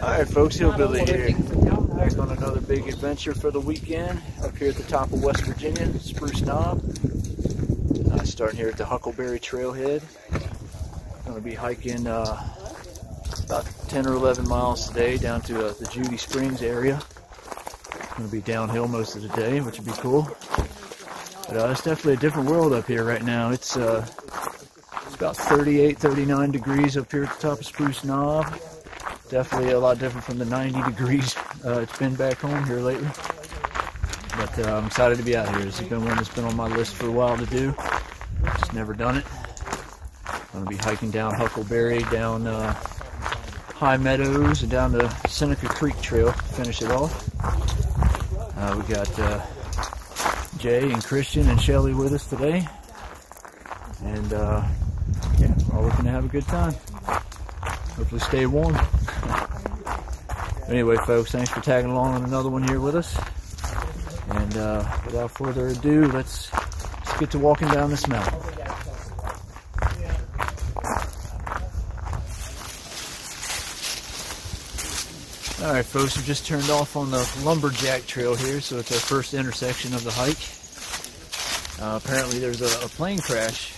Alright folks, Hillbilly here. Back on another big adventure for the weekend up here at the top of West Virginia, Spruce Knob. Starting here at the Huckleberry Trailhead. Going to be hiking about 10 or 11 miles today down to the Judy Springs area. Going to be downhill most of the day, which would be cool. But it's definitely a different world up here right now. It's about 38, 39 degrees up here at the top of Spruce Knob. Definitely a lot different from the 90 degrees it's been back home here lately. But I'm excited to be out here. This has been one that's been on my list for a while to do. Just never done it. I'm going to be hiking down Huckleberry, down High Meadows, and down the SENECA Creek Trail to finish it off. We got Jay and Christian and Shelly with us today. And yeah, we're all looking to have a good time. Hopefully stay warm. Anyway, folks, thanks for tagging along on another one here with us. And without further ado, let's get to walking down this mountain. Alright folks, we just turned off on the Lumberjack Trail here, so it's our first intersection of the hike. Apparently there's a plane crash,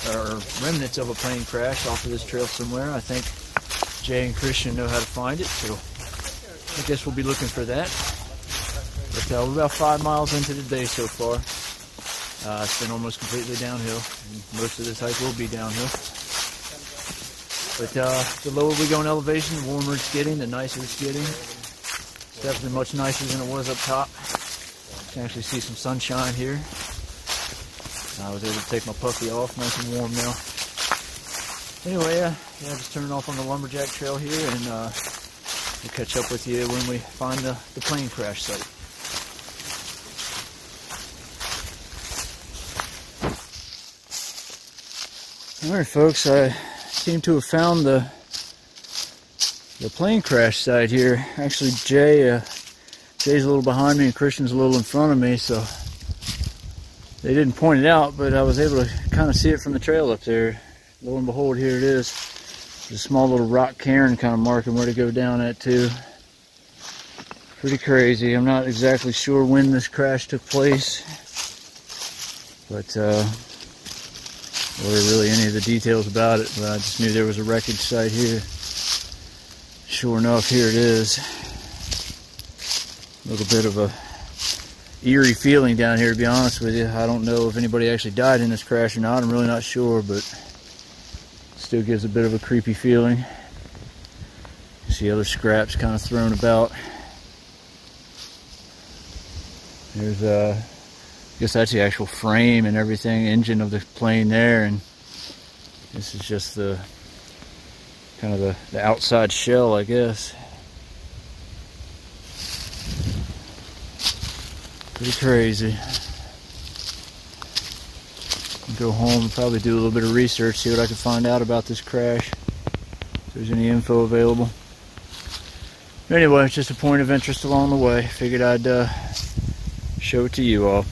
or remnants of a plane crash off of this trail somewhere. I think Jay and Christian know how to find it, so I guess we'll be looking for that. But we're about 5 miles into the day so far. It's been almost completely downhill, and most of this hike will be downhill. But the lower we go in elevation, the warmer it's getting, the nicer it's getting. It's definitely much nicer than it was up top. You can actually see some sunshine here. I was able to take my puffy off, nice and warm now. Anyway, yeah, just turning off on the Lumberjack Trail here, and we'll catch up with you when we find the plane crash site. Alright folks, I seem to have found the plane crash site here. Actually, Jay's a little behind me and Christian's a little in front of me, so they didn't point it out, but I was able to kind of see it from the trail up there. Lo and behold, here it is. There's a small little rock cairn kind of marking where to go down at too. Pretty crazy. I'm not exactly sure when this crash took place, but or really any of the details about it, but I just knew there was a wreckage site here. Sure enough, here it is. A little bit of a eerie feeling down here, to be honest with you. I don't know if anybody actually died in this crash or not. I'm really not sure, but still gives a bit of a creepy feeling. You see other scraps kind of thrown about. There's I guess that's the actual frame and everything, engine of the plane there, and this is just the kind of the outside shell, I guess. Pretty crazy. Go home and probably do a little bit of research, see what I can find out about this crash, if there's any info available. But anyway, it's just a point of interest along the way. Figured I'd show it to you all.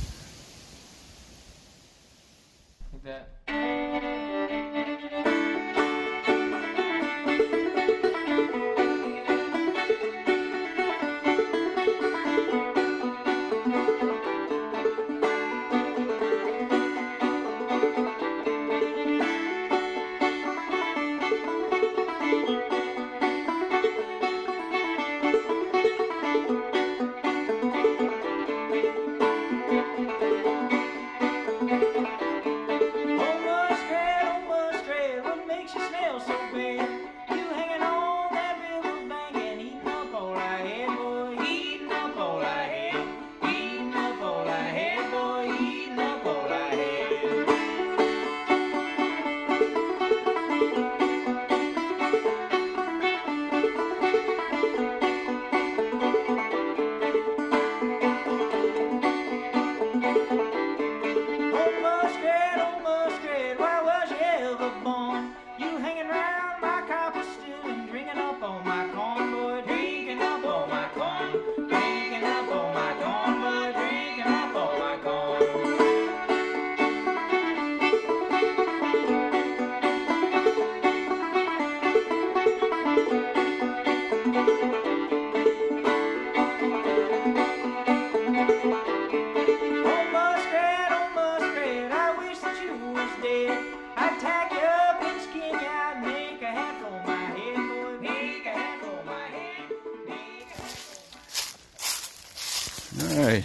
Alright,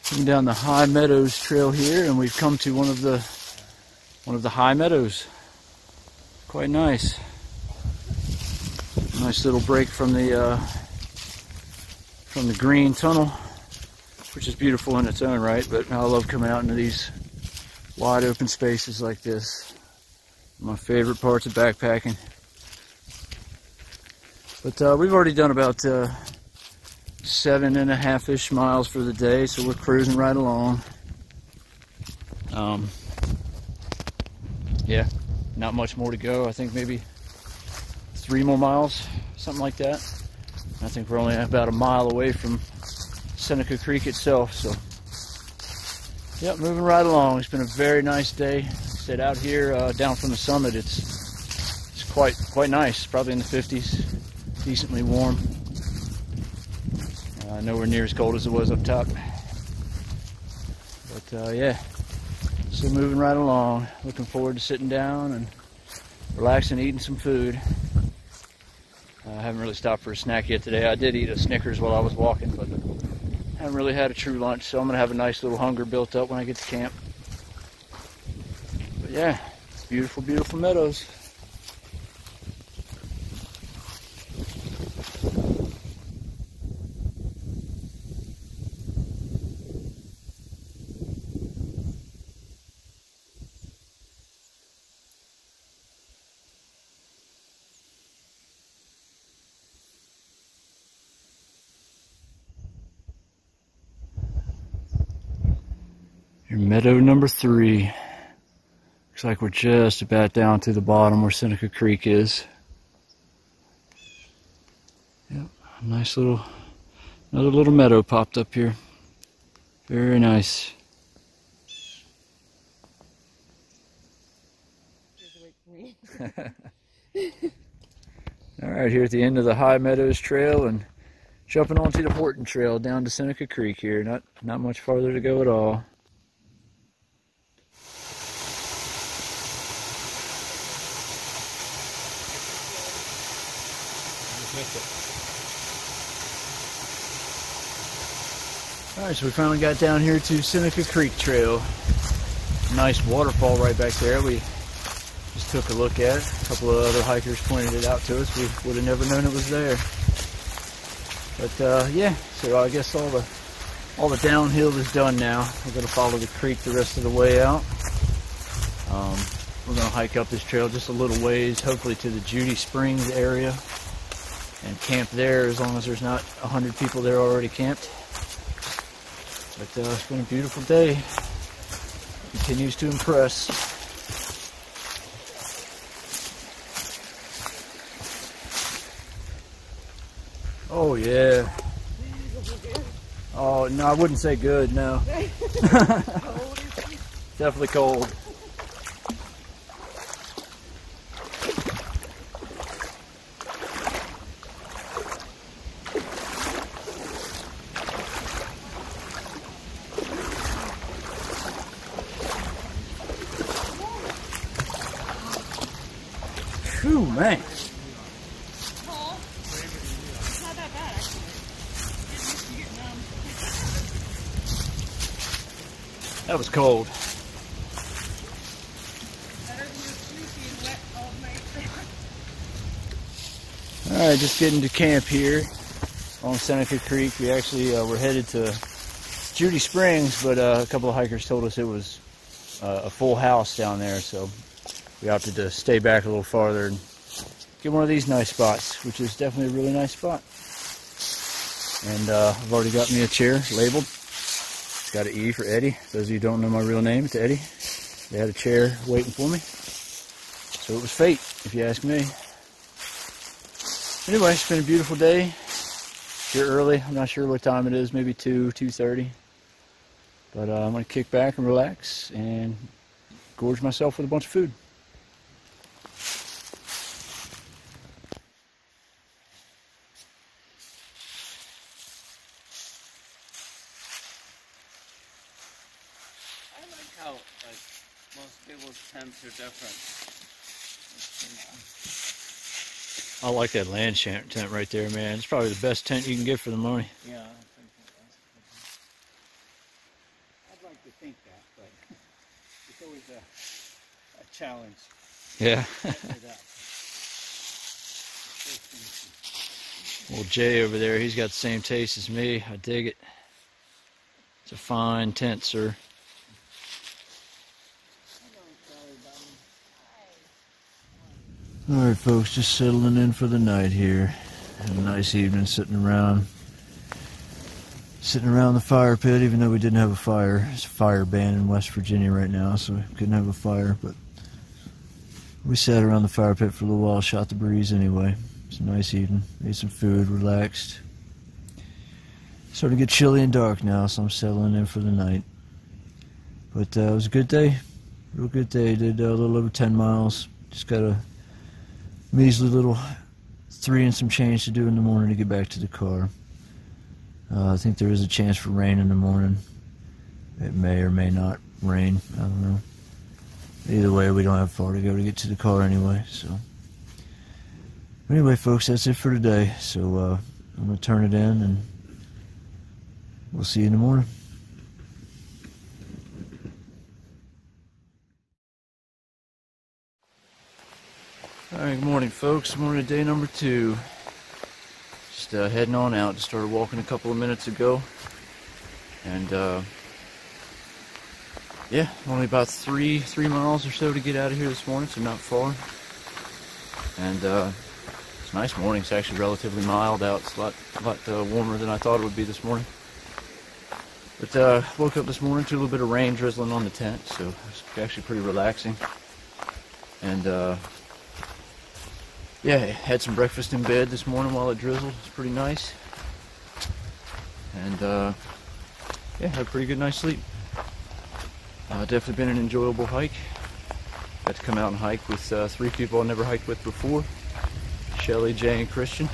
coming down the High Meadows trail here, and we've come to one of the high meadows. Quite nice. Nice little break from the green tunnel, which is beautiful in its own right, but I love coming out into these wide open spaces like this. My favorite parts of backpacking. But we've already done about 7.5-ish miles for the day, so we're cruising right along. Yeah, not much more to go. I think maybe 3 more miles, something like that. I think we're only about a mile away from Seneca Creek itself, so yeah, moving right along. It's been a very nice day. Stayed out here down from the summit. It's quite nice. Probably in the 50s, decently warm. Nowhere near as cold as it was up top. But yeah, still moving right along. Looking forward to sitting down and relaxing, eating some food. I haven't really stopped for a snack yet today. I did eat a Snickers while I was walking, but haven't really had a true lunch, so I'm gonna have a nice little hunger built up when I get to camp. But yeah, beautiful, beautiful meadows. Meadow number 3. Looks like we're just about down to the bottom where Seneca Creek is. Yep, nice another little meadow popped up here. Very nice. Alright, here at the end of the High Meadows Trail and jumping onto the Horton Trail down to Seneca Creek here. Not much farther to go at all. Alright, so we finally got down here to Seneca Creek Trail. Nice waterfall right back there. We just took a look at it. A couple of other hikers pointed it out to us. We would have never known it was there. But yeah, so I guess all the downhill is done now. We're going to follow the creek the rest of the way out. We're going to hike up this trail just a little ways, hopefully to the Judy Springs area, and camp there as long as there's not 100 people there already camped. But it's been a beautiful day. Continues to impress. Oh yeah. Oh no, I wouldn't say good, no. Definitely cold. Phew, man. That was cold. Alright, just getting to camp here on Seneca Creek. We actually were headed to Judy Springs, but a couple of hikers told us it was a full house down there, so we opted to stay back a little farther and get one of these nice spots, which is definitely a really nice spot. And I've already got me a chair labeled. It's got an E for Eddie. Those of you who don't know my real name, it's Eddie. They had a chair waiting for me. So it was fate, if you ask me. Anyway, it's been a beautiful day. Here early. I'm not sure what time it is, maybe 2:30. But I'm going to kick back and relax and gorge myself with a bunch of food. How like most people's tents are different. I like that land tent right there, man. It's probably the best tent you can get for the money. Yeah. a challenge. Yeah. Well, Jay over there, he's got the same taste as me. I dig it. It's a fine tent, sir. Alright folks, just settling in for the night here. Had a nice evening sitting around the fire pit, even though we didn't have a fire. It's a fire ban in West Virginia right now, so we couldn't have a fire, but we sat around the fire pit for a little while, shot the breeze anyway. It's a nice evening. Ate some food, relaxed. Starting to get chilly and dark now, so I'm settling in for the night. But it was a good day, real good day. Did a little over 10 miles. Just got a measly little 3 and some change to do in the morning to get back to the car. I think there is a chance for rain in the morning. It may or may not rain, I don't know. Either way, we don't have far to go to get to the car anyway, so. Anyway folks, that's it for today. So I'm going to turn it in and we'll see you in the morning. Alright, good morning folks. Morning day number 2. Just heading on out. Just started walking a couple of minutes ago. And yeah, only about 3 miles or so to get out of here this morning, so not far. And it's a nice morning. It's actually relatively mild out. It's a lot warmer than I thought it would be this morning. But woke up this morning to a little bit of rain drizzling on the tent, so it's actually pretty relaxing. And yeah, had some breakfast in bed this morning while it drizzled. It's pretty nice. And yeah, had a pretty good night's sleep. Definitely been an enjoyable hike. Got to come out and hike with 3 people I never hiked with before. Shelly, Jay, and Christian.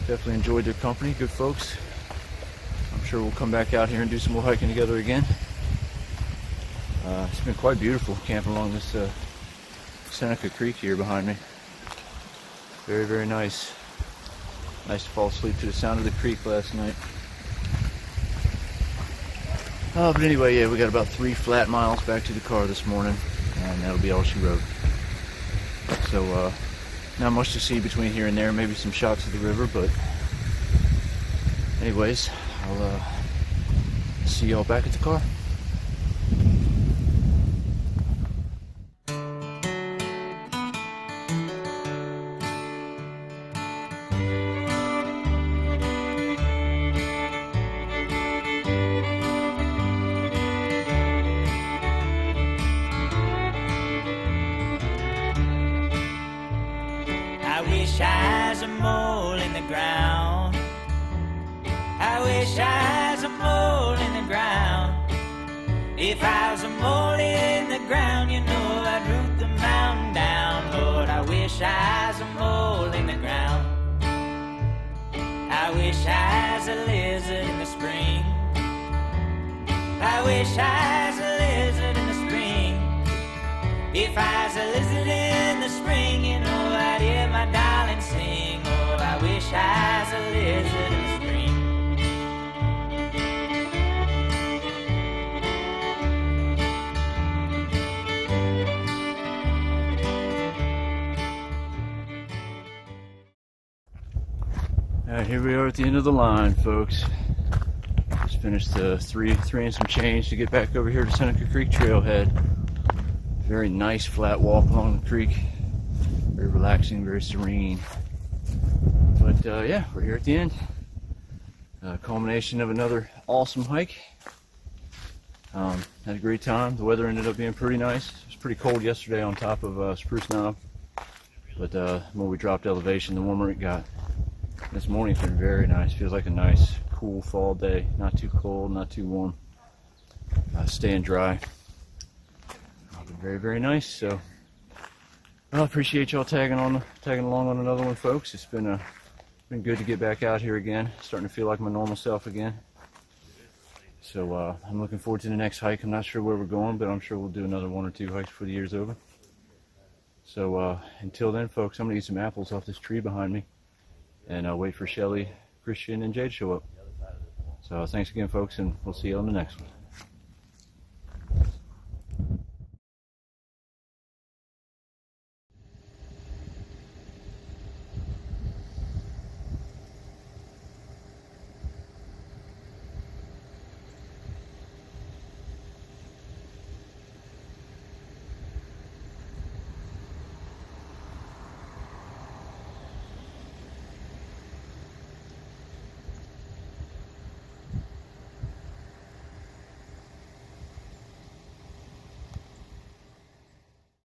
Definitely enjoyed their company, good folks. I'm sure we'll come back out here and do some more hiking together again. It's been quite beautiful camping along this Seneca Creek here behind me. Very, very nice. Nice to fall asleep to the sound of the creek last night. But anyway, yeah, we got about 3 flat miles back to the car this morning, and that'll be all she wrote. So, not much to see between here and there, maybe some shots of the river, but anyways, I'll see y'all back at the car. I wish I was a mole in the ground. I wish I was a mole in the ground. If I was a mole in the ground, you know I'd root the mountain down. Lord, I wish I was a mole in the ground. I wish I was a lizard in the spring. I wish I was a lizard in the spring. If I was a lizard in the spring, you know I'd hear my darling sing. Oh, I wish I was a lizard in the spring. Alright, here we are at the end of the line, folks. Just finished the 3 and some change to get back over here to Seneca Creek Trailhead. Very nice flat walk along the creek. Very relaxing, very serene. But yeah, we're here at the end. Culmination of another awesome hike. Had a great time. The weather ended up being pretty nice. It was pretty cold yesterday on top of Spruce Knob. But the more we dropped elevation, the warmer it got. This morning's been very nice. Feels like a nice, cool fall day. Not too cold, not too warm. Staying dry. Very, very nice. So, well, I appreciate y'all tagging along on another one, folks. It's been good to get back out here again. Starting to feel like my normal self again. So I'm looking forward to the next hike. I'm not sure where we're going, but I'm sure we'll do another 1 or 2 hikes before the year's over. So until then, folks, I'm gonna eat some apples off this tree behind me, and I'll wait for Shelly, Christian, and Jade to show up. So thanks again, folks, and we'll see you on the next one.